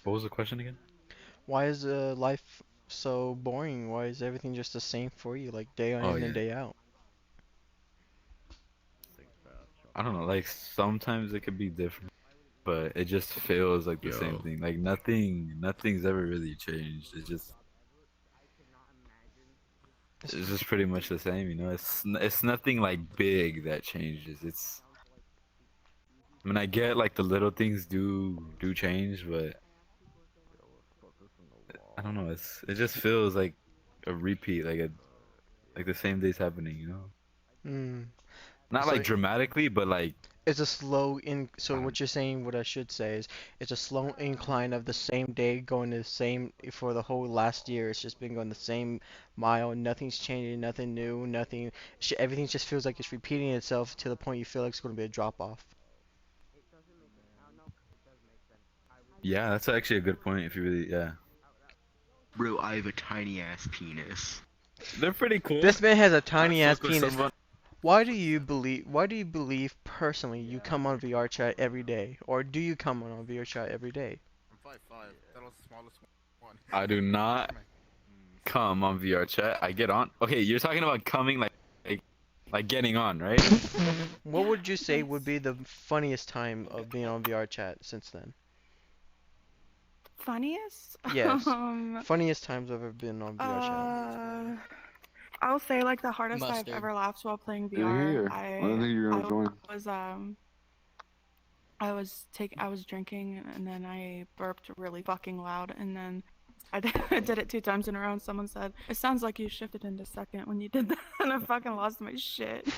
What was the question again? Why is life so boring? Why is everything just the same for you, like day Oh in and yeah. day out? I don't know. Like sometimes it could be different, but it just feels like the same Yo. thing. Like nothing's ever really changed. It's, It's just pretty much the same. It's nothing like big that changes. I mean, I get like the little things do change, but I don't know. It just feels like a repeat, like the same day's happening. mm, Not so like dramatically, but like it's a slow in. So I don't. what you're saying, what I should say is, it's a slow incline of the same day going the same for the whole last year. It's just been going the same mile. Nothing's changing. Nothing new. Nothing. Everything just feels like it's repeating itself to the point you feel like it's going to be a drop off. Yeah, that's actually a good point. If you really, yeah, Bro, I have a tiny ass penis. they're pretty cool. This man has a I tiny ass fuck with penis. someone. Why do you believe personally you come on VR chat every day? Or do you come on VR chat every day? I'm 5'5". That was the smallest one. I do not Come here. come on VR chat. I get on. Okay, you're talking about coming like, like getting on, right? What would you say would Nice. be the funniest time of being on VR chat since then? Funniest? Yes. Um, Funniest times I've ever been on VR chat. uh, I'll say like the hardest I've Mustard. ever laughed while playing Same VR. here. I don't think you're I gonna join. was I was drinking and then I burped really fucking loud and then I did it 2 times in a row and someone said, "It sounds like you shifted into second when you did that," and I fucking lost my shit.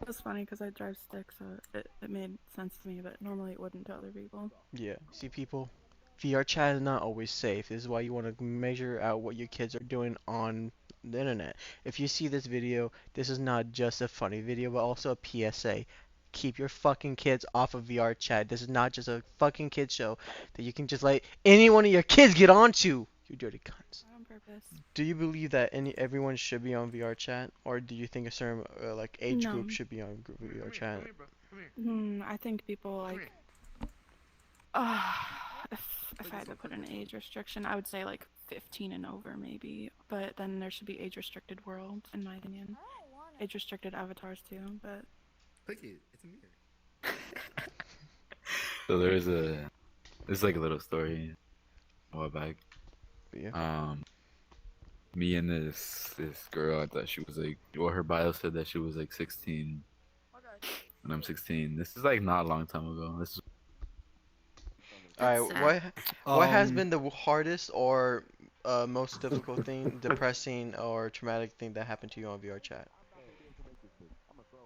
It was funny because I drive stick, so it made sense to me, but normally it wouldn't to other people. Yeah. See, people, VR chat is not always safe. This is why you want to measure out what your kids are doing on the internet. If you see this video, this is not just a funny video, but also a PSA. Keep your fucking kids off of VR chat. This is not just a fucking kid show that you can just let any one of your kids get onto. You dirty cunts. Not on purpose. Do you believe that everyone should be on VR chat, or do you think a certain like age No. group should be on VR chat? Come here, bro. Come here. I think people Come like, here. uh, if I had to put an age restriction, I would say like 15 and over maybe. But then there should be age restricted worlds, in my opinion. Age restricted avatars too, but Click it. It's a mirror. So there's like a little story a while back. Yeah. Me and this girl, I thought she was like, well, her bio said that she was like 16, and I'm 16. This is like not a long time ago. This is All That's right. sad. What has been the hardest or most difficult thing, depressing or traumatic thing that happened to you on VR chat?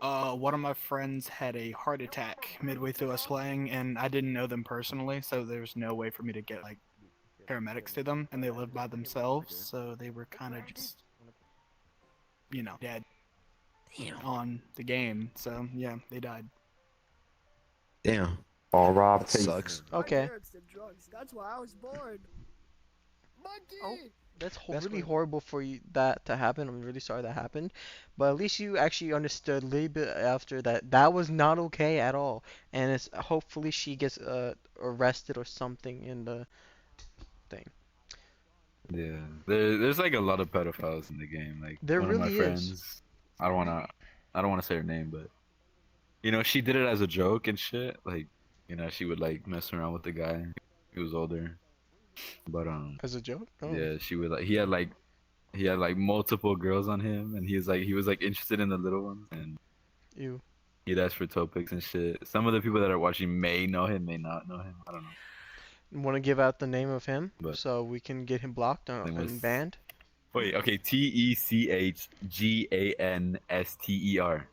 One of my friends had a heart attack midway through us playing, and I didn't know them personally, so there's no way for me to get like paramedics to them, and they lived by themselves, so they were kind of just, dead Damn. on the game. So yeah, they died. Damn. All Rob That sucks. Okay. That's why I was born. Oh, Monkey! that's really horrible for you that to happen. I'm really sorry that happened, but at least you actually understood a little bit after that that was not okay at all, and it's hopefully she gets arrested or something in the thing. yeah. There's like a lot of pedophiles in the game. Like There one of my really is. friends, I don't wanna I don't wanna say her name, but she did it as a joke and shit. Like she would like mess around with the guy. He was older, but As a joke? Oh, yeah, she would like he had like multiple girls on him, and he was like interested in the little ones, and you. he'd ask for toe pics and shit. Some of the people that are watching may know him, may not know him. I don't know. Want to give out the name of him But so we can get him blocked it was and banned? wait, okay, Techganster.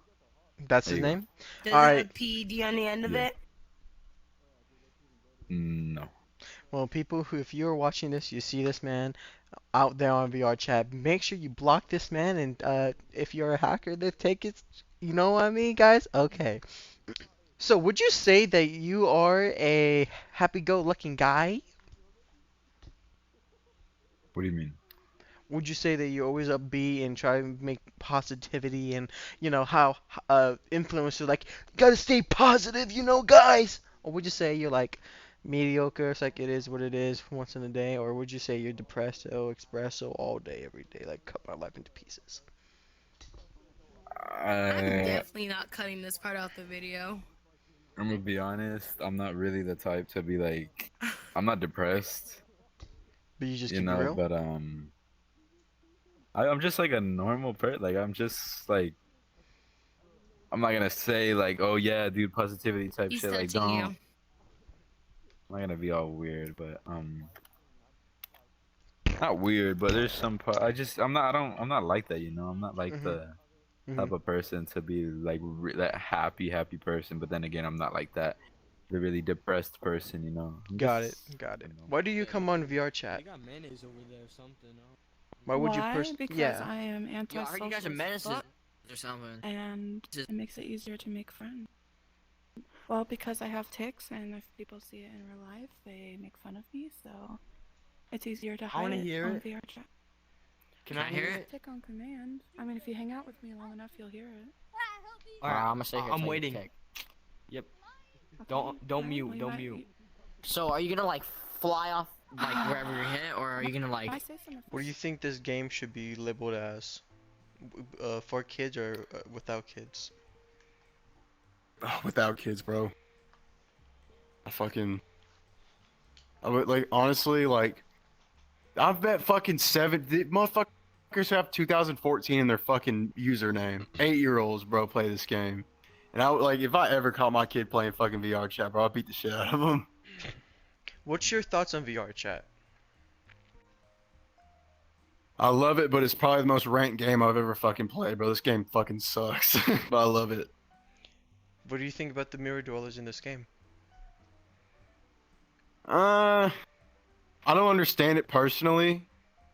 That's There his you go. name? Does All it right. have a PED on the end of Yeah. it? No. Well, people who, if you're watching this, you see this man out there on VR chat, make sure you block this man. And if you're a hacker, they take it. You know what I mean, guys? Okay. So, would you say that you are a happy-go-lucky guy? What do you mean? Would you say that you're always upbeat and try to make positivity and how influencers like gotta stay positive, guys? Or would you say you're like mediocre, it's like it is what it is once in a day, or would you say you're depresso, espresso all day, every day, like cut my life into pieces? I'm I, definitely not cutting this part out the video. I'm gonna be honest. I'm not really the type to be like. I'm not depressed, But you just you keep it know. real? But I'm just like a normal person. Like I'm just like I'm not gonna say like, oh yeah, dude, positivity type He's shit. Like touching don't. you. I'm not gonna be all weird, but not weird, but there's some part. I'm not like that, you know. I'm not like Mhm. the type Mhm. of person to be like that happy person. But then again, I'm not like that the really depressed person, you know. I'm Got it. just, Got it. you know. Why do you come on VR chat? You got mayonnaise over there or something. Why would you Why? Because Yeah. I am Yo, I heard antisocial you guys are as menaces fuck, or something. and it makes it easier to make friends. Well, because I have tics, and if people see it in real life, they make fun of me, so it's easier to I hide wanna it hear on it. VR chat. Can I hear it? Tick on command. I mean, if you hang out with me long enough, you'll hear it. Alright, I'm gonna stay here. I'm till you waiting. tick. Yep. Okay, Don't alright, mute. well, Don't might- mute. So are you gonna like fly off like wherever you're hit, or are you gonna like? I say something. What do you think this game should be labeled as? For kids or without kids? Without kids, bro. I would like honestly like. I've bet fucking the motherfuckers have 2014 in their fucking username. 8-year-olds, bro, play this game. And I would like if I ever caught my kid playing fucking VR chat, bro, I'd beat the shit out of him. What's your thoughts on VR chat? I love it, but it's probably the most ranked game I've ever fucking played, bro. This game fucking sucks, but I love it. What do you think about the mirror dwellers in this game? I don't understand it personally.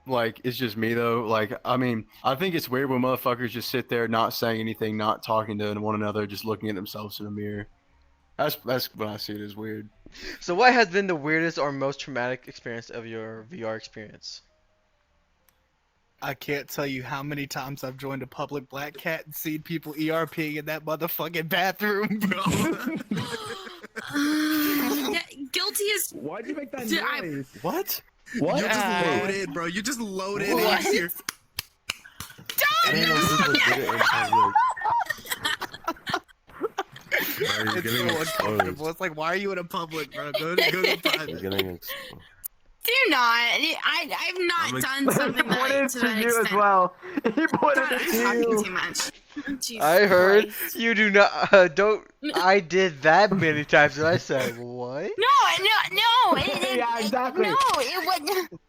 Like, it's just me though. Like, I mean, I think it's weird when motherfuckers just sit there not saying anything, not talking to one another, just looking at themselves in the mirror. That's when I see it as weird. So what has been the weirdest or most traumatic experience of your VR experience? I can't tell you how many times I've joined a public black cat and seen people ERPing in that motherfucking bathroom, bro. Guilty as. Why'd you make that Dude, noise? What? What? You just loaded, bro. You just loaded What? in here. I didn't know people did it in public. It's so uncomfortable. It's like, why are you in a public, bro? Go to private. Do not. I've not done something that to that extent. well. He pointed God, I'm talking too much. Jesus I heard Christ. you do not don't. I did that many times, and I said what? No. Yeah, exactly. No, it wasn't.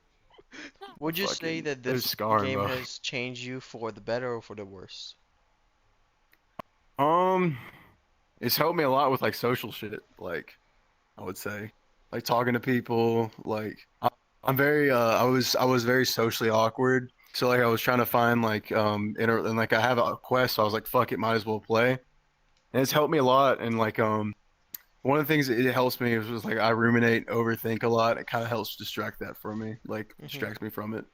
Would you say Fucking- that there's this scarring, game bro. has changed you for the better or for the worse? It's helped me a lot with like social shit. Like, I would say, like talking to people. Like, I'm very I was very socially awkward. So like I was trying to find like and like I have a quest. So I was like, fuck it, might as well play. And it's helped me a lot. And like one of the things that it helps me is like I ruminate, overthink a lot. It kind of helps distract that from me. Like distracts me from it.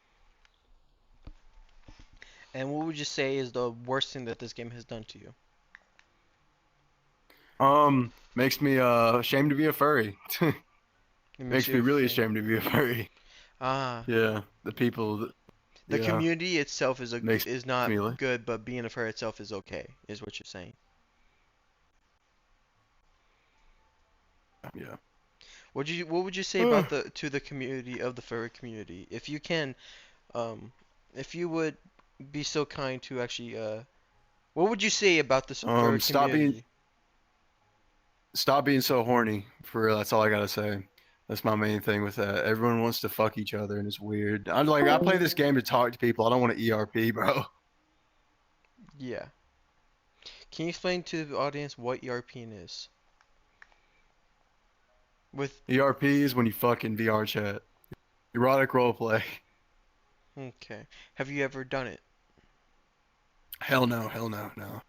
And what would you say is the worst thing that this game has done to you? Makes me ashamed to be a furry. It Makes me you really ashamed. ashamed to be a furry. Ah, Yeah, the people. the yeah. community itself is Makes is not me like- good, but being a furry itself is okay, is what you're saying. Yeah. What would you say about the community of the furry community? If you can, if you would be so kind to actually, what would you say about the furry community? Stop being so horny. For real, that's all I gotta say. That's my main thing with that. Everyone wants to fuck each other, and it's weird. I play this game to talk to people. I don't want to ERP, bro. Yeah. Can you explain to the audience what ERPing is? With ERP is when you fucking VR chat. Erotic roleplay. Okay. Have you ever done it? Hell no, no.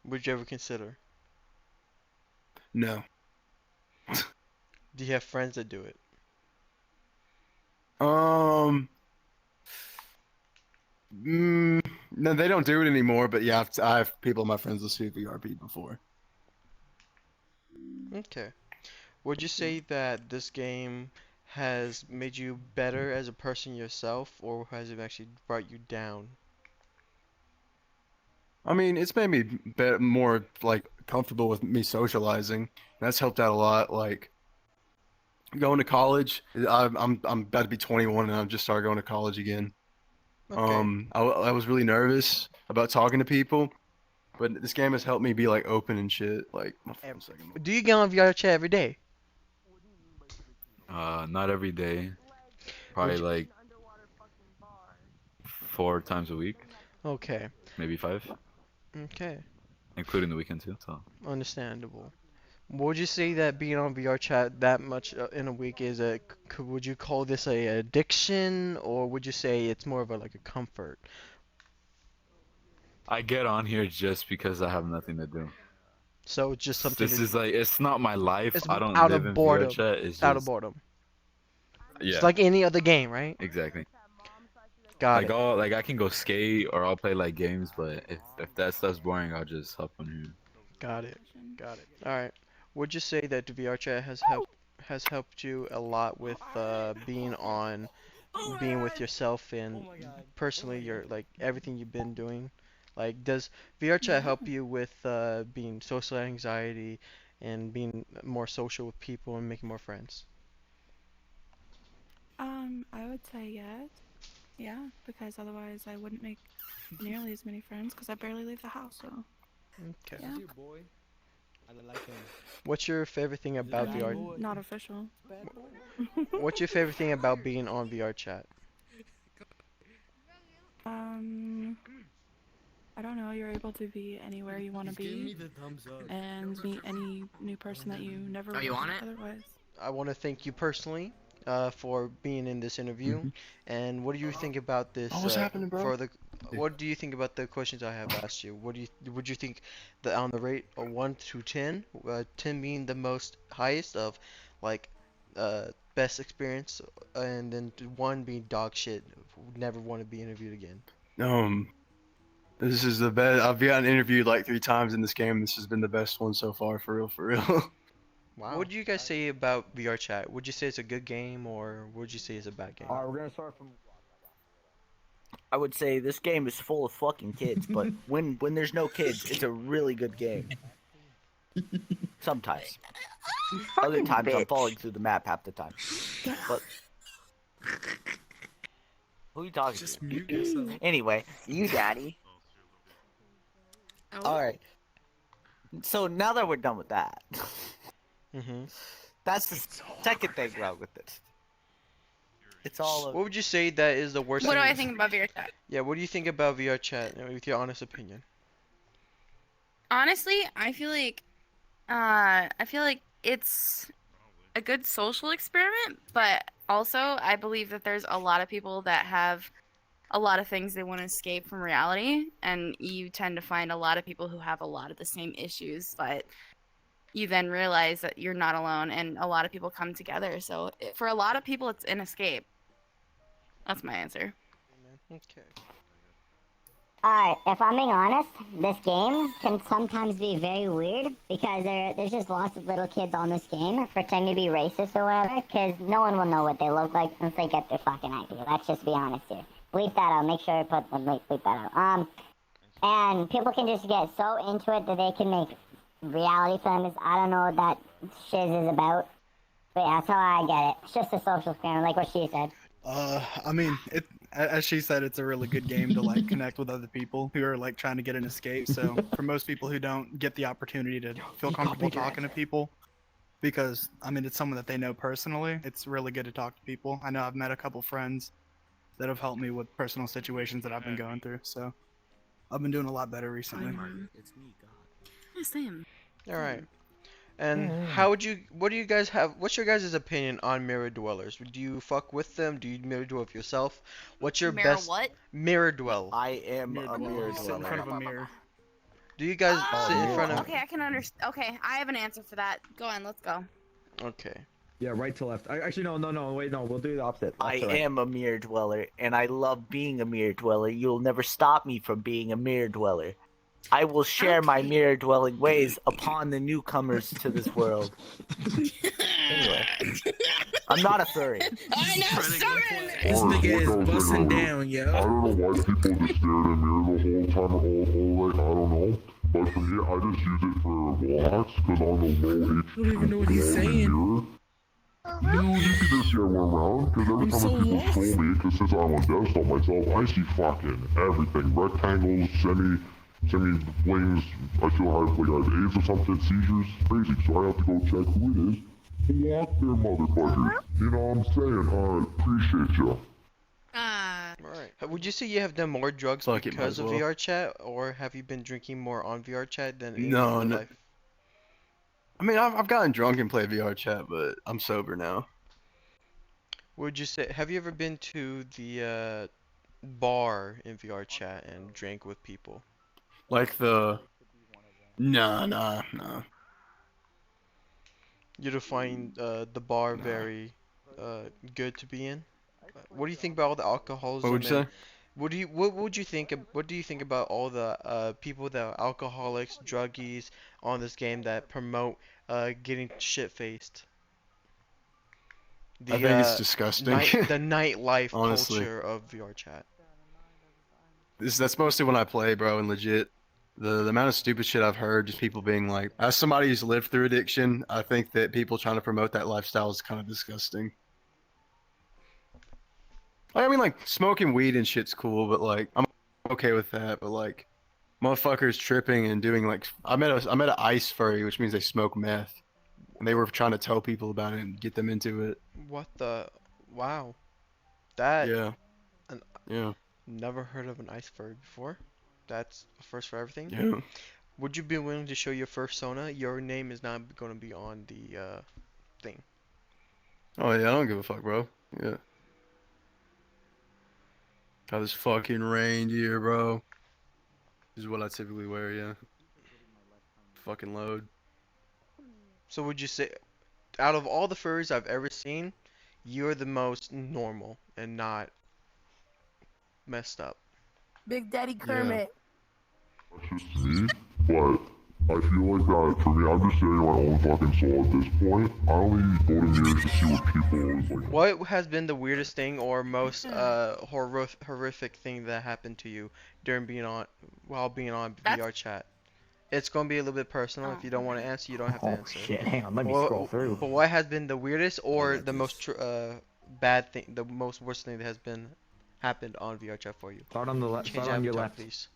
Would you ever consider? No. Do you have friends that do it? No, they don't do it anymore. But yeah, I have people, my friends, that do VRP before. Okay. Would you say that this game has made you better as a person yourself, or has it actually brought you down? I mean, it's made me more like comfortable with me socializing. That's helped out a lot. Like going to college, I'm about to be 21 and I've just started going to college again. Okay. I was really nervous about talking to people, but this game has helped me be like open and shit. Like, one second. Do you get on VR chat every day? Not every day. Probably you- like 4 times a week, Okay. maybe 5, Okay. including the weekend too. So Understandable. Would you say that being on VR chat that much in a week is would you call this a addiction, or would you say it's more of a like a comfort? I get on here just because I have nothing to do. So it's just something This is like, it's not my life. it's I don't out live of in boredom. VR chat. It's Out of just, boredom. yeah, It's like any other game, right? exactly. Got Like it. like I can go skate or I'll play like games, but if that stuff's boring, I'll just hop on here. Got it. Got it. All right. Would you say that the VR chat has helped you a lot with being with yourself and personally your like everything you've been doing? Like, does VR chat help you with being social anxiety and being more social with people and making more friends? I would say yes. Yeah, because otherwise I wouldn't make nearly as many friends because I barely leave the house. So. Okay. Yeah. What's your favorite thing about VR? Not official. What's your favorite thing about being on VR chat? I don't know. You're able to be anywhere you want to be and meet any new person that you never would you on it? otherwise. I want to thank you personally for being in this interview. Mhm. And what do you think about this? Oh, what's happening, bro? What do you think about the questions I have asked you? Would you think that on the rate of 1 to 10, 10 being the most highest of like best experience, and then 1 being dog shit, would never want to be interviewed again? This is the best. I've gotten interviewed like 3 times in this game. This has been the best one so far, for real, for real. Wow. What do you guys say about VR chat? Would you say it's a good game, or would you say it's a bad game? Alright, we're gonna start from. I would say this game is full of fucking kids, but when there's no kids, it's a really good game. Sometimes. Other times I'm falling through the map half the time. But who are you talking Just to? mute yourself. Anyway, you daddy. Alright. So now that we're done with that, Mm-hmm. that's the second thing wrong with this. It's all What would you say that is the worst What do thing? I think about VR chat? Yeah, what do you think about VR chat, with your honest opinion? Honestly, I feel like it's a good social experiment, but also I believe that there's a lot of people that have a lot of things they want to escape from reality, and you tend to find a lot of people who have a lot of the same issues, but you then realize that you're not alone, and a lot of people come together. So for a lot of people, it's an escape. That's my answer. Okay. Alright, if I'm being honest, this game can sometimes be very weird because there's just lots of little kids on this game pretending to be racist or whatever, because no one will know what they look like once they get their fucking ID. Let's just be honest here. Bleep that out. Make sure to bleep that out. And people can just get so into it that they can make reality films. I don't know what that shiz is about, but yeah, that's how I get it. It's just a social experiment, like what she said. I mean, as she said, it's a really good game to like connect with other people who are like trying to get an escape. So for most people who don't get the opportunity to feel comfortable talking to people, because I mean it's someone that they know personally, it's really good to talk to people. I know I've met a couple friends that have helped me with personal situations that I've been going through. So I've been doing a lot better recently. It's me, God. Yeah, same. All right. And what do you guys have? What's your guys' opinion on mirror dwellers? Do you fuck with them? Do you mirror dwell with yourself? What's your Mirror best what? mirror dwell? I am a mirror Sit in front of a mirror. Do you guys sit in front of? Okay, I can understand. Okay, I have an answer for that. Go on, let's go. Okay. Yeah, right to left. Actually, no, wait, no, we'll do the opposite. I Left to right. am a mirror dweller, and I love being a mirror dweller. You'll never stop me from being a mirror dweller. I will share my mirror dwelling ways upon the newcomers to this world. Anyway, I'm not a furry. I know, stop This nigga is busting down, yo. I don't know why people just stare at a mirror the whole time, I don't know. But for me, I just use it for walks, because on the low I don't even know what he's saying. you can just get one around, because every time people troll me, because since I'm on desktop myself, I see fucking everything. Rectangles, semi-flings, I feel I have AIDS or something, seizures, crazy, so I have to go check who it is. Block their motherfuckers. You know what I'm saying? I appreciate ya. Alright. Would you say you have done more drugs because of VR chat, or have you been drinking more on VR chat than in real life? I mean, I've gotten drunk and played VR chat, but I'm sober now. Would you say, have you ever been to the bar in VR chat and drank with people? Like the... Nah. You don't find the bar very good to be in? What do you think about all the alcoholism? What would you say? What would you think? What do you think about all the people that are alcoholics, druggies on this game that promote getting shit faced? I think it's disgusting. The nightlife Honestly. culture of VR chat. That's mostly when I play, bro, and legit. The amount of stupid shit I've heard, just people being like, as somebody who's lived through addiction, I think that people trying to promote that lifestyle is kind of disgusting. I mean, like, smoking weed and shit's cool, but like, I'm okay with that. But like, motherfuckers tripping and doing like, I met an ice furry, which means they smoke meth, and they were trying to tell people about it and get them into it. What the? Wow. That. Yeah. An, Yeah. Never heard of an ice furry before. That's a first for everything. Yeah. Would you be willing to show your persona? Your name is not going to be on the thing. Oh yeah, I don't give a fuck, bro. Yeah. Got this fucking reindeer, bro. This is what I typically wear, yeah. Fucking load. So would you say, out of all the furries I've ever seen, you're the most normal and not messed up? Big Daddy Kermit. That's just me, but I feel like that, for me, I'm just saying my own fucking soul at this point. I only go to mirrors to see what people is like. What has been the weirdest thing or most horrific thing that happened to you during while being on VR chat? It's gonna be a little bit personal. If you don't want to answer, you don't have to answer. Shit, hang on, let me scroll through. But what has been the weirdest or the most bad thing, the most worst thing that has happened on VR chat for you? Start on the left. Start on your left. Please.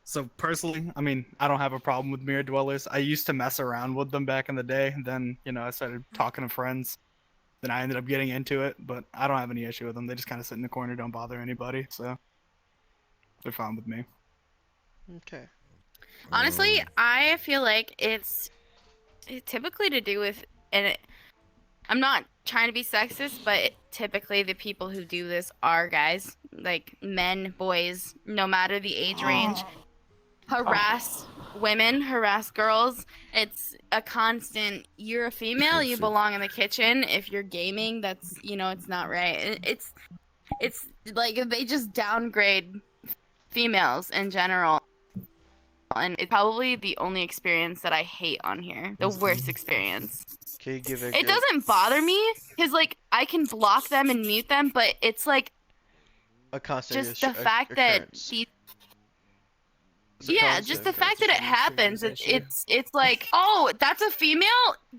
So personally, I mean, I don't have a problem with mirror dwellers. I used to mess around with them back in the day. Then, you know, I started talking to friends. Then I ended up getting into it, but I don't have any issue with them. They just kind of sit in the corner, don't bother anybody, so they're fine with me. Okay. Honestly, I feel like it's typically to do with, and I'm not trying to be sexist, but typically the people who do this are guys, like men, boys, no matter the age range, harass women, harass girls. It's a constant, you're a female, you belong in the kitchen. If you're gaming, that's, you know, it's not right. It's like they just downgrade females in general. And it's probably the only experience that I hate on here. The worst experience. Can you give it doesn't bother me, because, like, I can block them and mute them, but it's, like, a constant just the fact that yeah, just the fact that it happens, it's like, oh, that's a female?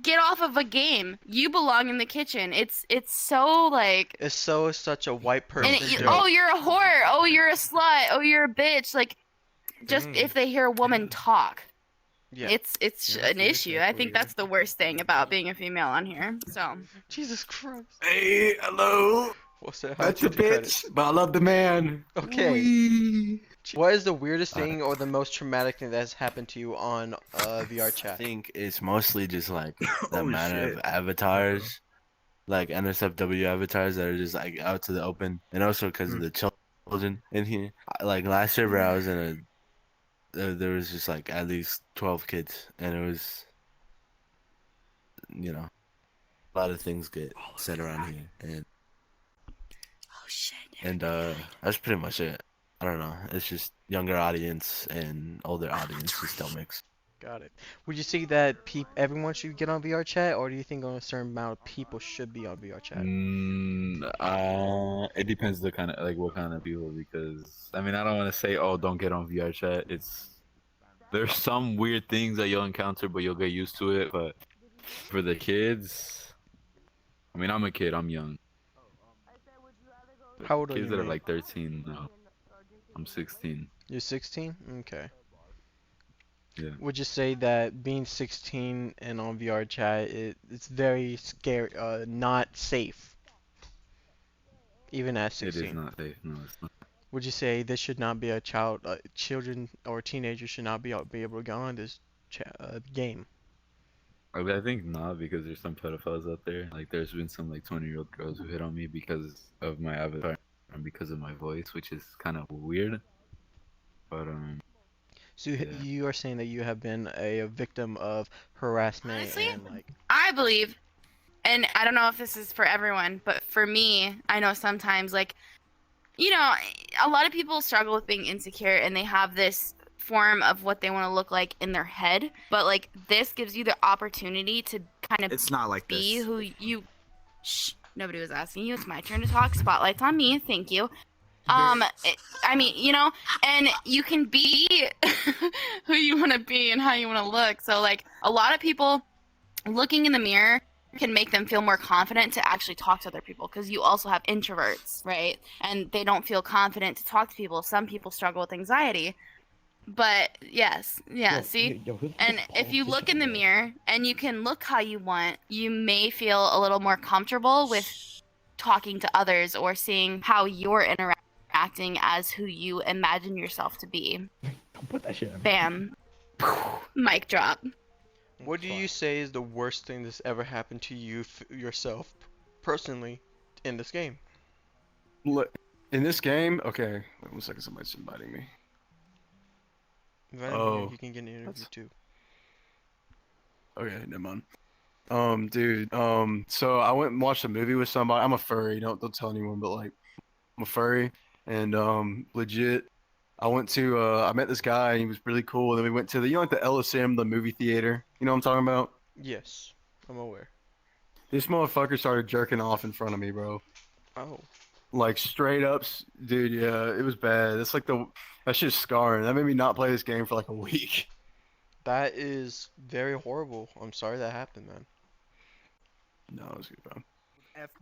Get off of a game. You belong in the kitchen. It's so, like... It's such a white person joke. Oh, you're a whore. Oh, you're a slut. Oh, you're a bitch. Like, just if they hear a woman talk. Yeah. It's an issue. I think that's the worst thing about being a female on here. So. Jesus Christ. Hey, hello. What's that? That's a bitch, but I love the man. Okay. Wee. What is the weirdest thing or the most traumatic thing that has happened to you on VR chat? I think it's mostly just like the amount of avatars, like NSFW avatars that are just like out to the open, and also because of the children in here. Like last server I was in there was just like at least 12 kids, and it was, you know, a lot of things get said around here, and that's pretty much it. I don't know. It's just younger audience and older audience just don't mix. Got it. Would you say that everyone should get on VR chat, or do you think only a certain amount of people should be on VR chat? It depends the kind of like what kind of people, because I mean I don't want to say, oh, don't get on VR chat. There's some weird things that you'll encounter, but you'll get used to it. But for the kids, I mean I'm a kid, I'm young. How old are Kids you, that are mate? like 13 now. I'm 16. You're 16? Okay. Yeah. Would you say that being 16 and on VR chat, it's very scary, not safe, even at It is 16? not safe. No, it's not. Would you say this should not be children or teenagers should not be able to go on this game? I think not, because there's some pedophiles out there. Like there's been some like 20-year-old girls who hit on me because of my avatar and because of my voice, which is kind of weird. But So yeah. you are saying that you have been a victim of harassment Honestly, and like. I believe, and I don't know if this is for everyone, but for me, I know sometimes, like, you know, a lot of people struggle with being insecure and they have this form of what they want to look like in their head, but like this gives you the opportunity to kind of It's not like be this. who you. Shh, nobody was asking you. It's my turn to talk. Spotlight's on me. Thank you. I mean, you know, and you can be who you want to be and how you want to look. So, like, a lot of people looking in the mirror can make them feel more confident to actually talk to other people, because you also have introverts, right? And they don't feel confident to talk to people. Some people struggle with anxiety. But yes, yeah, see? And if you look in the mirror and you can look how you want, you may feel a little more comfortable with talking to others or seeing how you're interacting as who you imagine yourself to be. Don't put that shit on. Bam. Mic drop. What do you say is the worst thing that's ever happened to you yourself, personally, in this game? Look, in this game, okay. Wait 1 second, somebody's inviting me. You can get an interview too. Okay, never mind. Dude, so I went and watched a movie with somebody. I'm a furry. Don't tell anyone, but like, I'm a furry, and legit, I met this guy, and he was really cool. And then we went to like the LSM, the movie theater. You know what I'm talking about? Yes, I'm aware. This motherfucker started jerking off in front of me, bro. Oh. Like straight ups, dude. Yeah, it was bad. It's like that shit's scarring. That made me not play this game for like a week. That is very horrible. I'm sorry that happened, man. No, it was good, bro.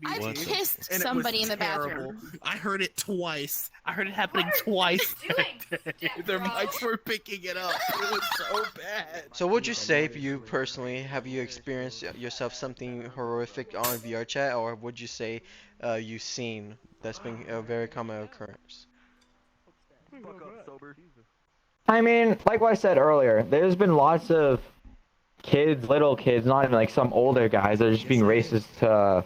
I kissed somebody in the bathroom. I heard it twice. I heard it happening twice that day. Their mics were picking it up. It was so bad. So would you say, for you personally, have you experienced yourself something horrific on VR chat, or would you say you've seen that's been a very common occurrence? I mean, like what I said earlier, there's been lots of kids, little kids, not even like some older guys that are just being racist to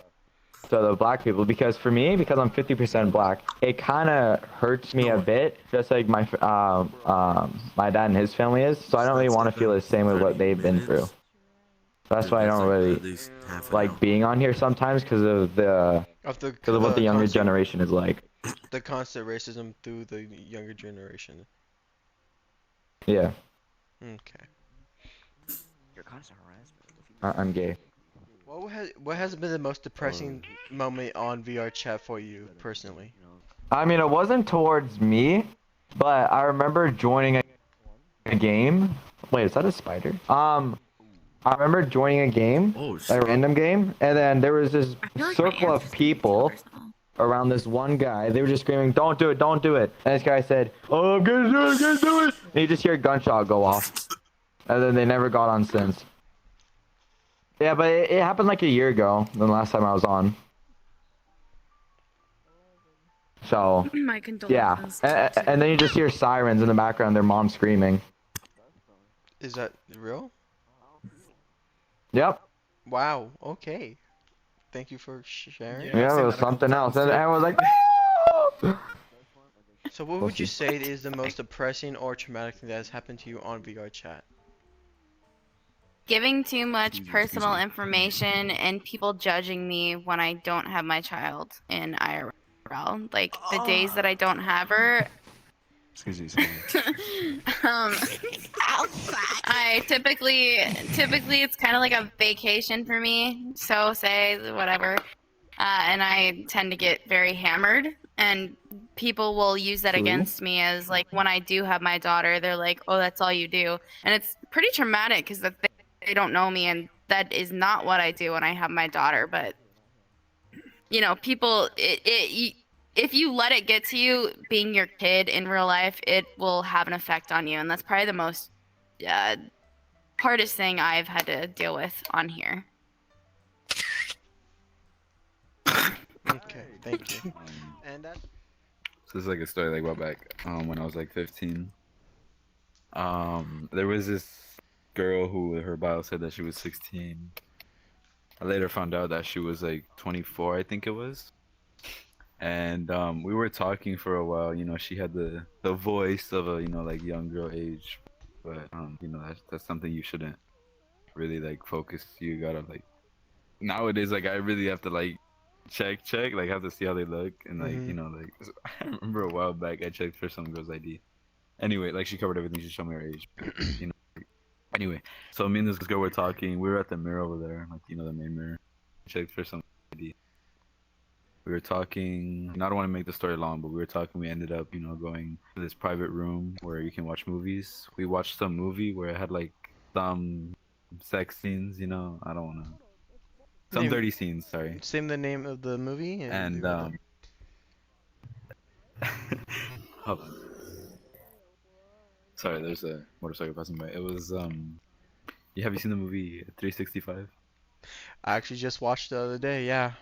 the black people. Because for me, because I'm 50% black, it kind of hurts me a bit, just like my my dad and his family is. So I don't really want to feel the same with what they've been through. That's why I don't really like being on here sometimes, because of what the younger generation is like. The constant racism through the younger generation. Yeah. Okay. Your constant harassment. I'm gay. What has been the most depressing moment on VR chat for you personally? I mean, it wasn't towards me, but I remember joining a game. Wait, is that a spider? I remember joining a game, a random game, and then there was this circle of people around this one guy. They were just screaming, "Don't do it, don't do it!" And this guy said, "Oh, I'm gonna do it, I'm gonna do it!" And you just hear a gunshot go off, and then they never got on since. Yeah, but it happened like a year ago, the last time I was on. So, My yeah, condolences. and then you just hear sirens in the background, their mom screaming. Is that real? Yep. Wow. Okay. Thank you for sharing. Yeah, it was something else, and everyone was like, So what would you say is the most depressing or traumatic thing that has happened to you on VR chat? Giving too much personal information and people judging me when I don't have my child in IRL. Like the days that I don't have her. Excuse me. I typically it's kind of like a vacation for me. So say whatever, and I tend to get very hammered, and people will use that True. against me as like when I do have my daughter, they're like, "Oh, that's all you do," and it's pretty traumatic because they don't know me, and that is not what I do when I have my daughter. But you know, people, if you let it get to you, being your kid in real life, it will have an effect on you, and that's probably the most hardest thing I've had to deal with on here. Okay, thank you. And that's So this is like a story like well back when I was like 15. There was this girl who her bio said that she was 16. I later found out that she was like 24, I think it was. And we were talking for a while. You know, she had the voice of a, you know, like young girl age, but you know, that's something you shouldn't really like focus. You gotta like nowadays, like I really have to like check, like have to see how they look, and like you know, like I remember a while back I checked for some girl's ID. Anyway, like she covered everything. She showed me her age, you know. Anyway, so me and this girl were talking. We were at the mirror over there, like you know the main mirror. Checked for some ID. We were talking. I don't want to make the story long, but we were talking. We ended up, you know, going to this private room where you can watch movies. We watched some movie where it had like some sex scenes. You know, I don't want to. Some dirty scenes. Sorry. Say the name of the movie. And hold on. Sorry, there's a motorcycle passing by. It was have you seen the movie 365? I actually just watched the other day. Yeah.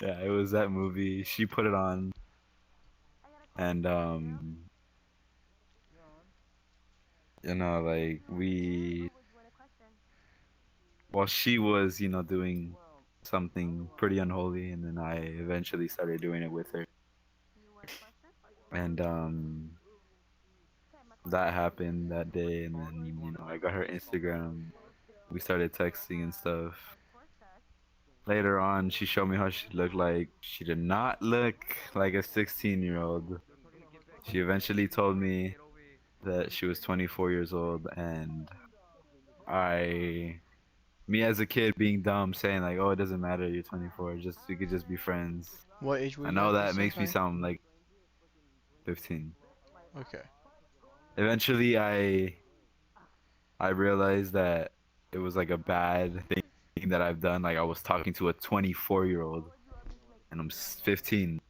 Yeah, it was that movie. She put it on, and you know, like well, she was, you know, doing something pretty unholy, and then I eventually started doing it with her, and that happened that day, and then you know, I got her Instagram. We started texting and stuff. Later on, she showed me how she looked like. She did not look like a 16-year-old. She eventually told me that she was 24 years old, and me as a kid being dumb, saying like, "Oh, it doesn't matter, you're 24. We could just be friends." What age were you? I know at that this makes me time? sound like 15. Okay. Eventually, I realized that it was like a bad thing that I've done. Like I was talking to a 24-year-old, and I'm 15.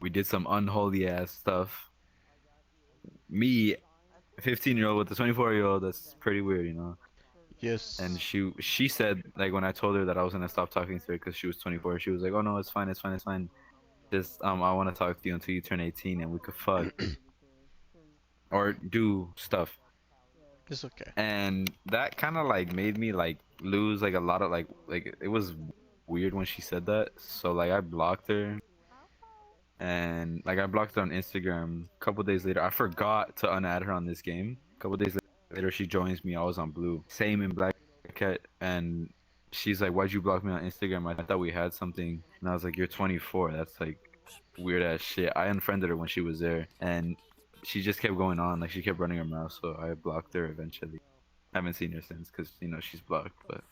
We did some unholy ass stuff. Me, 15-year-old with a 24-year-old, that's pretty weird, you know. Yes. And she said, like, when I told her that I was gonna stop talking to her because she was 24, she was like, "Oh no, it's fine, it's fine, it's fine. Just I want to talk to you until you turn 18 and we could fuck or do stuff." It's okay. And that kind of like made me like lose like a lot of like it was weird when she said that. So like I blocked her, and like I blocked her on Instagram. A couple days later, I forgot to unadd her on this game. A couple days later, she joins me. I was on blue, same in black cat, and she's like, "Why'd you block me on Instagram? I thought we had something." And I was like, "You're 24. That's like weird ass shit." I unfriended her when she was there, and she just kept going on. Like she kept running her mouth, so I blocked her eventually. I haven't seen her since because you know she's blocked, but